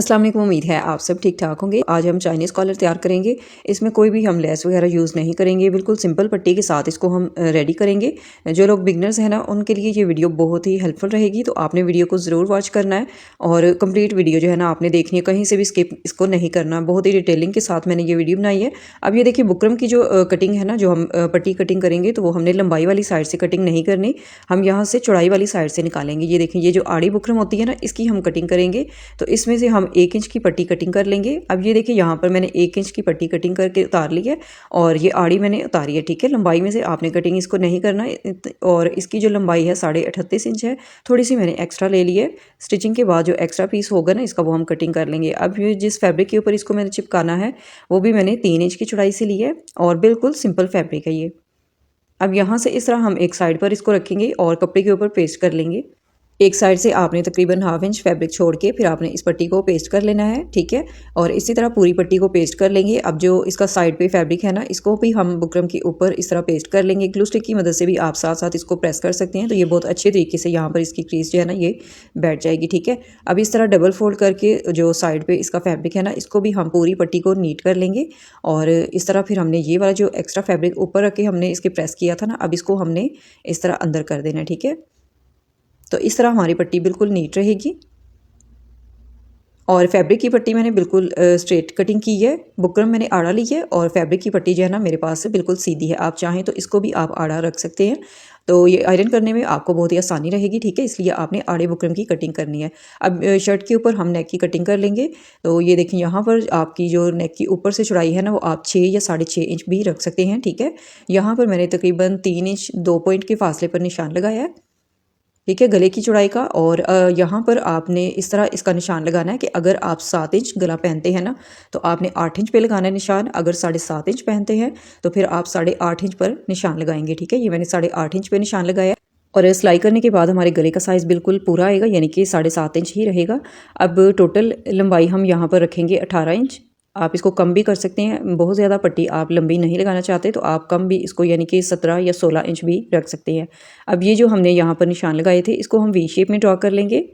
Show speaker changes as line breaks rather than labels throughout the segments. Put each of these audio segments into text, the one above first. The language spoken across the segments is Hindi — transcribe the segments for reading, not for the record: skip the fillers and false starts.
अस्सलाम वालेकुम, उम्मीद है आप सब ठीक ठाक होंगे। आज हम चाइनीज़ कॉलर तैयार करेंगे। इसमें कोई भी हम लेस वगैरह यूज़ नहीं करेंगे, बिल्कुल सिंपल पट्टी के साथ इसको हम रेडी करेंगे। जो लोग बिगनर्स हैं ना, उनके लिए ये वीडियो बहुत ही हेल्पफुल रहेगी, तो आपने वीडियो को ज़रूर वॉच करना है और कंप्लीट वीडियो जो है ना आपने देखनी है, कहीं से भी स्किप इसको नहीं करना। बहुत ही डिटेलिंग के साथ मैंने ये वीडियो बनाई है। अब ये देखिए बुकरम की जो कटिंग है ना, जो हम पट्टी कटिंग करेंगे, तो वो हमने लंबाई वाली साइड से कटिंग नहीं करनी, हम यहाँ से चौड़ाई वाली साइड से निकालेंगे। ये देखिए, ये जो आड़ी बुकरम होती है ना, इसकी हम कटिंग करेंगे। तो इसमें से हम 1 इंच की पट्टी कटिंग कर लेंगे। अब ये देखिए, यहाँ पर मैंने 1 इंच की पट्टी कटिंग करके उतार ली है और ये आड़ी मैंने उतारी है। ठीक है, लंबाई में से आपने कटिंग इसको नहीं करना और इसकी जो लंबाई है 38.5 इंच है। थोड़ी सी मैंने एक्स्ट्रा ले ली है। स्टिचिंग के बाद जो एक्स्ट्रा पीस होगा ना इसका, वो हम कटिंग कर लेंगे। अब ये जिस फैब्रिक के ऊपर इसको मैंने चिपकाना है, वो भी मैंने 3 इंच की चौड़ाई से ली है और बिल्कुल सिंपल फैब्रिक है ये। अब यहाँ से इस तरह हम एक साइड पर इसको रखेंगे और कपड़े के ऊपर पेस्ट कर लेंगे। एक साइड से आपने तकरीबन 1/2 इंच फैब्रिक छोड़ के फिर आपने इस पट्टी को पेस्ट कर लेना है। ठीक है, और इसी तरह पूरी पट्टी को पेस्ट कर लेंगे। अब जो इसका साइड पे फैब्रिक है ना, इसको भी हम बुकरम के ऊपर इस तरह पेस्ट कर लेंगे। ग्लू स्टिक की मदद से भी आप साथ साथ इसको प्रेस कर सकते हैं, तो ये बहुत अच्छे तरीके से यहाँ पर इसकी क्रीज जो है ना ये बैठ जाएगी। ठीक है, अब इस तरह डबल फोल्ड करके जो साइड पर इसका फैब्रिक है ना, इसको भी हम पूरी पट्टी को नीट कर लेंगे। और इस तरह फिर हमने ये वाला जो एक्स्ट्रा फैब्रिक ऊपर रख के हमने इसके प्रेस किया था ना, अब इसको हमने इस तरह अंदर कर देना है। ठीक है, तो इस तरह हमारी पट्टी बिल्कुल नीट रहेगी। और फैब्रिक की पट्टी मैंने बिल्कुल स्ट्रेट कटिंग की है। बुकरम मैंने आड़ा ली है और फैब्रिक की पट्टी जो है ना मेरे पास से बिल्कुल सीधी है। आप चाहें तो इसको भी आप आड़ा रख सकते हैं, तो ये आयरन करने में आपको बहुत ही आसानी रहेगी। ठीक है, इसलिए आपने आड़े बुकरम की कटिंग करनी है। अब शर्ट के ऊपर हम नेक की कटिंग कर लेंगे। तो ये देखिए, यहाँ पर आपकी जो नेक की ऊपर से चौड़ाई है ना, वो आप 6 या 6.5 इंच भी रख सकते हैं। ठीक है, यहाँ पर मैंने तकरीबन 3 इंच 2 पॉइंट के फासले पर निशान लगाया है। ठीक है, गले की चौड़ाई का। और यहाँ पर आपने इस तरह इसका निशान लगाना है कि अगर आप 7 इंच गला पहनते हैं ना, तो आपने 8 इंच पे लगाना है निशान। अगर 7.5 इंच पहनते हैं तो फिर आप 8.5 इंच पर निशान लगाएंगे। ठीक है, ये मैंने 8.5 इंच पे निशान लगाया और सिलाई करने के बाद हमारे गले का साइज़ बिल्कुल पूरा आएगा, यानी कि 7.5 इंच ही रहेगा। अब टोटल लंबाई हम यहाँ पर रखेंगे 18 इंच। आप इसको कम भी कर सकते हैं, बहुत ज़्यादा पट्टी आप लंबी नहीं लगाना चाहते तो आप कम भी इसको, यानी कि 17 या 16 इंच भी रख सकते हैं। अब ये जो हमने यहाँ पर निशान लगाए थे, इसको हम वी शेप में ड्रॉ कर लेंगे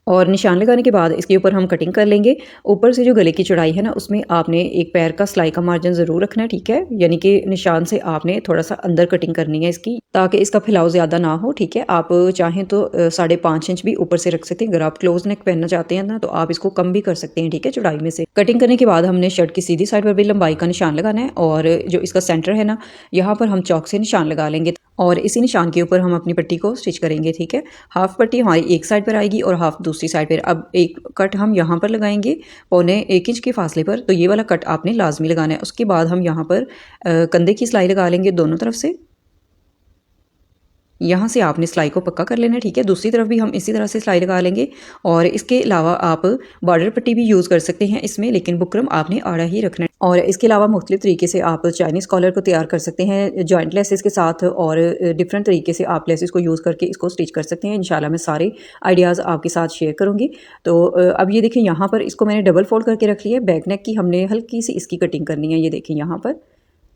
और निशान लगाने के बाद इसके ऊपर हम कटिंग कर लेंगे। ऊपर से जो गले की चौड़ाई है ना, उसमें आपने एक पैर का सिलाई का मार्जिन ज़रूर रखना है। ठीक है, यानी कि निशान से आपने थोड़ा सा अंदर कटिंग करनी है इसकी, ताकि इसका फैलाव ज़्यादा ना हो। ठीक है, आप चाहें तो 5.5 इंच भी ऊपर से रख सकते हैं। अगर आप क्लोज नेक पहनना चाहते हैं ना, तो आप इसको कम भी कर सकते हैं। ठीक है, चौड़ाई में से कटिंग करने के बाद हमने शर्ट की सीधी साइड पर भी लंबाई का निशान लगाना है और जो इसका सेंटर है ना, यहाँ पर हम चौक से निशान लगा लेंगे और इसी निशान के ऊपर हम अपनी पट्टी को स्टिच करेंगे। ठीक है, हाफ पट्टी हमारी एक साइड पर आएगी और हाफ दूसरी साइड पर। अब एक कट हम यहाँ पर लगाएंगे 1.25 इंच के फासले पर, तो ये वाला कट आपने लाजमी लगाना है। उसके बाद हम यहाँ पर कंधे की सिलाई लगा लेंगे दोनों तरफ से। यहाँ से आपने सिलाई को पक्का कर लेना है। ठीक है, दूसरी तरफ भी हम इसी तरह से सिलाई लगा लेंगे और इसके अलावा आप बॉर्डर पट्टी भी यूज़ कर सकते हैं इसमें, लेकिन बुकरम आपने आड़ा ही रखना है। और इसके अलावा मुख्तलिफ तरीके से आप चाइनीज़ कॉलर को तैयार कर सकते हैं जॉइंट लेसेस के साथ, और डिफरेंट तरीके से आप लेसेस को यूज़ करके इसको स्टिच कर सकते हैं। इंशाल्लाह मैं सारे आइडियाज़ आपके साथ शेयर करूँगी। तो अब ये देखिए, यहाँ पर इसको मैंने डबल फोल्ड करके रख लिया है। बैक नेक की हमने हल्की सी इसकी कटिंग करनी है। ये देखिए, यहाँ पर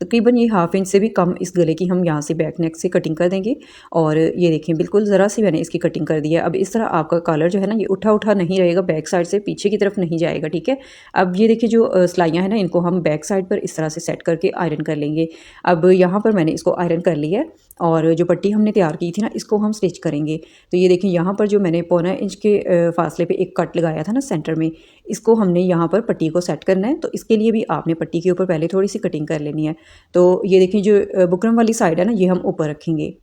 तकरीबन ये 1/2 इंच से भी कम इस गले की हम यहाँ से बैक नेक से कटिंग कर देंगे। और ये देखिए, बिल्कुल ज़रा सी मैंने इसकी कटिंग कर दी है। अब इस तरह आपका कॉलर जो है ना, ये उठा उठा नहीं रहेगा, बैक साइड से पीछे की तरफ नहीं जाएगा। ठीक है, अब ये देखिए, जो सिलाइयाँ हैं ना, इनको हम बैक साइड पर इस तरह से सेट करके आयरन कर लेंगे। अब यहाँ पर मैंने इसको आयरन कर लिया है और जो पट्टी हमने तैयार की थी ना, इसको हम स्टिच करेंगे। तो ये देखिए, यहाँ पर जो मैंने 1.25 इंच के फासले पे एक कट लगाया था ना सेंटर में, इसको हमने यहाँ पर पट्टी को सेट करना है। तो इसके लिए भी आपने पट्टी के ऊपर पहले थोड़ी सी कटिंग कर लेनी है। तो ये देखिए, जो बुकरम वाली साइड है ना, ये हम ऊपर रखेंगे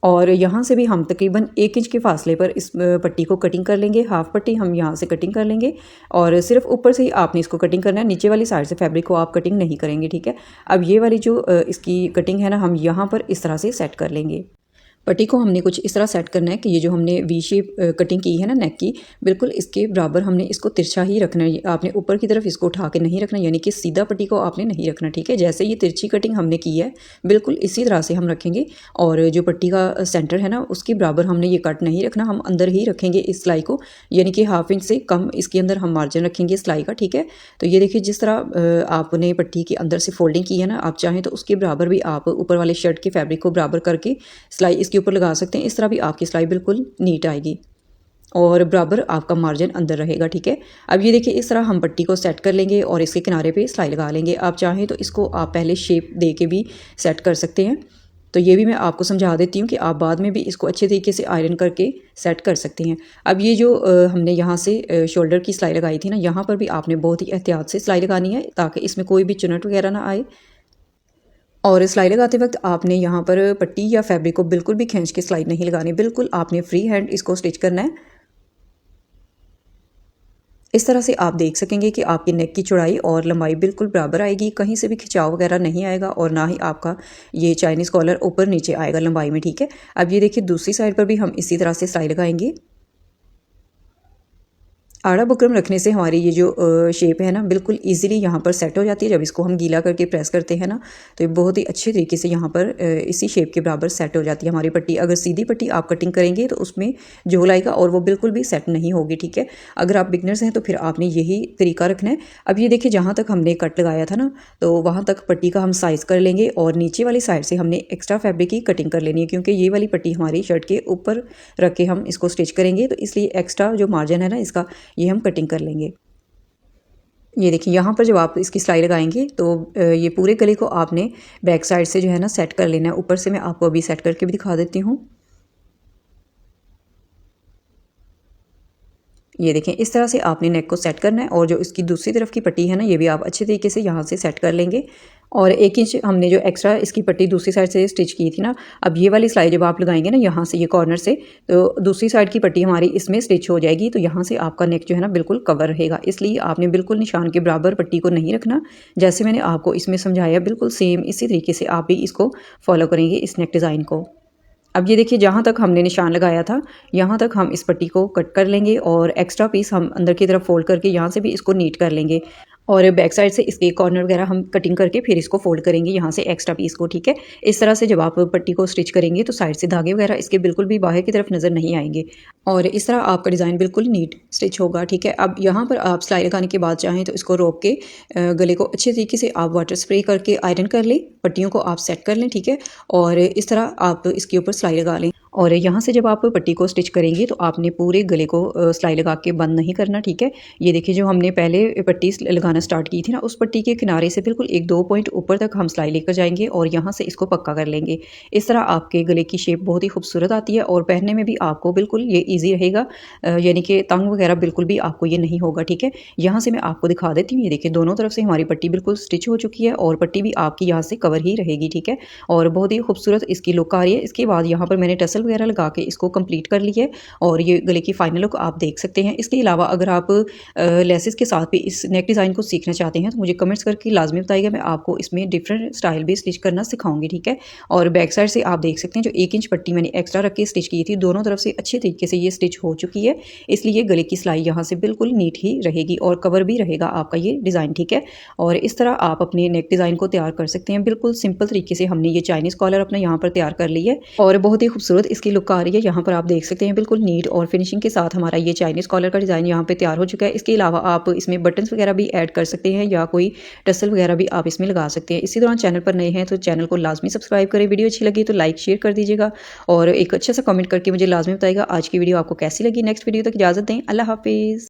और यहाँ से भी हम तकरीबन 1 इंच के फासले पर इस पट्टी को कटिंग कर लेंगे। हाफ पट्टी हम यहाँ से कटिंग कर लेंगे और सिर्फ ऊपर से ही आपने इसको कटिंग करना है, नीचे वाली साइड से फैब्रिक को आप कटिंग नहीं करेंगे। ठीक है, अब ये वाली जो इसकी कटिंग है ना, हम यहाँ पर इस तरह से सेट कर लेंगे। पट्टी को हमने कुछ इस तरह सेट करना है कि ये जो हमने वी शेप कटिंग की है ना नेक की, बिल्कुल इसके बराबर हमने इसको तिरछा ही रखना है। आपने ऊपर की तरफ इसको उठा के नहीं रखना, यानी कि सीधा पट्टी को आपने नहीं रखना। ठीक है, जैसे ये तिरछी कटिंग हमने की है बिल्कुल इसी तरह से हम रखेंगे। और जो पट्टी का सेंटर है ना, उसके बराबर हमने ये कट नहीं रखना, हम अंदर ही रखेंगे इस सिलाई को, यानी कि 1/2 इंच से कम इसके अंदर हम मार्जिन रखेंगे सिलाई का। ठीक है, तो ये देखिए, जिस तरह आपने पट्टी के अंदर से फोल्डिंग की है ना, आप चाहें तो उसके बराबर भी आप ऊपर वाले शर्ट के फैब्रिक को बराबर करके सिलाई इसके ऊपर लगा सकते हैं। इस तरह भी आपकी सिलाई बिल्कुल नीट आएगी। और बराबर आपका मार्जिन अंदर रहेगा, ठीक है। अब ये देखिए इस तरह हम पट्टी को सेट कर लेंगे और इसके किनारे पे सिलाई लगा लेंगे। आप चाहें तो इसको आप पहले शेप दे के भी सेट कर सकते हैं, तो ये भी मैं आपको समझा देती हूँ कि आप बाद में भी इसको अच्छे तरीके से आयरन करके सेट कर सकते हैं। अब ये जो हमने यहाँ से शोल्डर की सिलाई लगाई थी ना, यहाँ पर भी आपने बहुत ही एहतियात से सिलाई लगानी है ताकि इसमें कोई भी चुनट वगैरह ना आए। और सिलाई लगाते वक्त आपने यहाँ पर पट्टी या फैब्रिक को बिल्कुल भी खींच के सिलाई नहीं लगानी, बिल्कुल आपने फ्री हैंड इसको स्टिच करना है। इस तरह से आप देख सकेंगे कि आपकी नेक की चौड़ाई और लंबाई बिल्कुल बराबर आएगी, कहीं से भी खिंचाव वगैरह नहीं आएगा और ना ही आपका ये चाइनीज़ कॉलर ऊपर नीचे आएगा लंबाई में, ठीक है। अब ये देखिए दूसरी साइड पर भी हम इसी तरह से सिलाई लगाएंगे। आड़ा बुकरम रखने से हमारी ये जो शेप है ना बिल्कुल इजीली यहाँ पर सेट हो जाती है। जब इसको हम गीला करके प्रेस करते हैं ना तो ये बहुत ही अच्छे तरीके से यहाँ पर इसी शेप के बराबर सेट हो जाती है हमारी पट्टी। अगर सीधी पट्टी आप कटिंग करेंगे तो उसमें झोल आएगा और वो बिल्कुल भी सेट नहीं होगी, ठीक है। अगर आप बिगनर्स हैं तो फिर आपने यही तरीका रखना है। अब ये देखिए जहाँ तक हमने कट लगाया था ना तो वहाँ तक पट्टी का हम साइज़ कर लेंगे और नीचे वाली साइड से हमने एक्स्ट्रा फैब्रिक की कटिंग कर लेनी है, क्योंकि ये वाली पट्टी हमारी शर्ट के ऊपर रख के हम इसको स्टिच करेंगे, तो इसलिए एक्स्ट्रा जो मार्जिन है ना इसका ये हम कटिंग कर लेंगे। ये देखिए यहाँ पर जब आप इसकी सिलाई लगाएंगे तो ये पूरे गले को आपने बैक साइड से जो है ना सेट कर लेना है। ऊपर से मैं आपको अभी सेट करके भी दिखा देती हूँ। ये देखें इस तरह से आपने नेक को सेट करना है और जो इसकी दूसरी तरफ की पट्टी है ना ये भी आप अच्छे तरीके से यहाँ से सेट कर लेंगे। और 1 इंच हमने जो एक्स्ट्रा इसकी पट्टी दूसरी साइड से स्टिच की थी ना, अब ये वाली सिलाई जब आप लगाएंगे ना यहाँ से ये कॉर्नर से, तो दूसरी साइड की पट्टी हमारी इसमें स्टिच हो जाएगी, तो यहाँ से आपका नेक जो है ना बिल्कुल कवर रहेगा। इसलिए आपने बिल्कुल निशान के बराबर पट्टी को नहीं रखना, जैसे मैंने आपको इसमें समझाया बिल्कुल सेम इसी तरीके से आप भी इसको फॉलो करेंगे इस नेक डिज़ाइन को। अब ये देखिए जहाँ तक हमने निशान लगाया था यहाँ तक हम इस पट्टी को कट कर लेंगे और एक्स्ट्रा पीस हम अंदर की तरफ फोल्ड करके यहाँ से भी इसको नीट कर लेंगे और बैक साइड से इसके कॉर्नर वगैरह हम कटिंग करके फिर इसको फोल्ड करेंगे यहाँ से एक्स्ट्रा पीस को, ठीक है। इस तरह से जब आप पट्टी को स्टिच करेंगे तो साइड से धागे वगैरह इसके बिल्कुल भी बाहर की तरफ नज़र नहीं आएंगे और इस तरह आपका डिज़ाइन बिल्कुल नीट स्टिच होगा, ठीक है। अब यहाँ पर आप सिलाई लगाने के बाद चाहें तो इसको रोक के गले को अच्छे तरीके से आप वाटर स्प्रे करके आयरन कर लें, पट्टियों को आप सेट कर लें, ठीक है। और इस तरह आप इसके ऊपर सिलाई लगा लें और यहाँ से जब आप पट्टी को स्टिच करेंगे तो आपने पूरे गले को सिलाई लगा के बंद नहीं करना, ठीक है। ये देखिए जो हमने पहले पट्टी लगाना स्टार्ट की थी ना उस पट्टी के किनारे से बिल्कुल 1-2 पॉइंट ऊपर तक हम सिलाई लेकर जाएंगे और यहाँ से इसको पक्का कर लेंगे। इस तरह आपके गले की शेप बहुत ही खूबसूरत आती है और पहनने में भी आपको बिल्कुल ये ईजी रहेगा, यानी कि तंग वगैरह बिल्कुल भी आपको ये नहीं होगा, ठीक है। यहाँ से मैं आपको दिखा देती हूँ। ये देखिए दोनों तरफ से हमारी पट्टी बिल्कुल स्टिच हो चुकी है और पट्टी भी आपकी यहाँ से कवर ही रहेगी, ठीक है। और बहुत ही खूबसूरत इसकी लुक आ रही है। इसके बाद यहाँ पर मैंने टसल वगैरह लगा के इसको कंप्लीट कर ली है और ये गले की फाइनल लुक आप देख सकते हैं। इसके अलावा अगर आप लेसेस के साथ भी इस नेक डिज़ाइन को सीखना चाहते हैं तो मुझे कमेंट्स करके लाजमी बताइएगा, मैं आपको इसमें डिफरेंट स्टाइल भी स्टिच करना सिखाऊंगी, ठीक है। और बैक साइड से आप देख सकते हैं जो 1 इंच पट्टी मैंने एक्स्ट्रा रख के स्टिच की थी दोनों तरफ से अच्छे तरीके से ये स्टिच हो चुकी है, इसलिए गले की सिलाई यहाँ से बिल्कुल नीट ही रहेगी और कवर भी रहेगा आपका ये डिज़ाइन, ठीक है। और इस तरह आप अपने नेक डिज़ाइन को तैयार कर सकते हैं। बिल्कुल सिंपल तरीके से हमने ये चाइनीज़ कॉलर अपना यहाँ पर तैयार कर ली है और बहुत ही खूबसूरत इसकी लुक आ रही है। यहाँ पर आप देख सकते हैं बिल्कुल नीट और फिनिशिंग के साथ हमारा ये चाइनीज़ कॉलर का डिज़ाइन यहाँ पे तैयार हो चुका है। इसके अलावा आप इसमें बटन्स वगैरह भी ऐड कर सकते हैं या कोई टसल वगैरह भी आप इसमें लगा सकते हैं। इसी दौरान चैनल पर नए हैं तो चैनल को लाजमी सब्सक्राइब करें, वीडियो अच्छी लगी तो लाइक शेयर कर दीजिएगा और एक अच्छा सा कमेंट करके मुझे लाजमी बताइएगा आज की वीडियो आपको कैसी लगी। नेक्स्ट वीडियो तक इजाज़त दें, अल्लाह हाफिज़।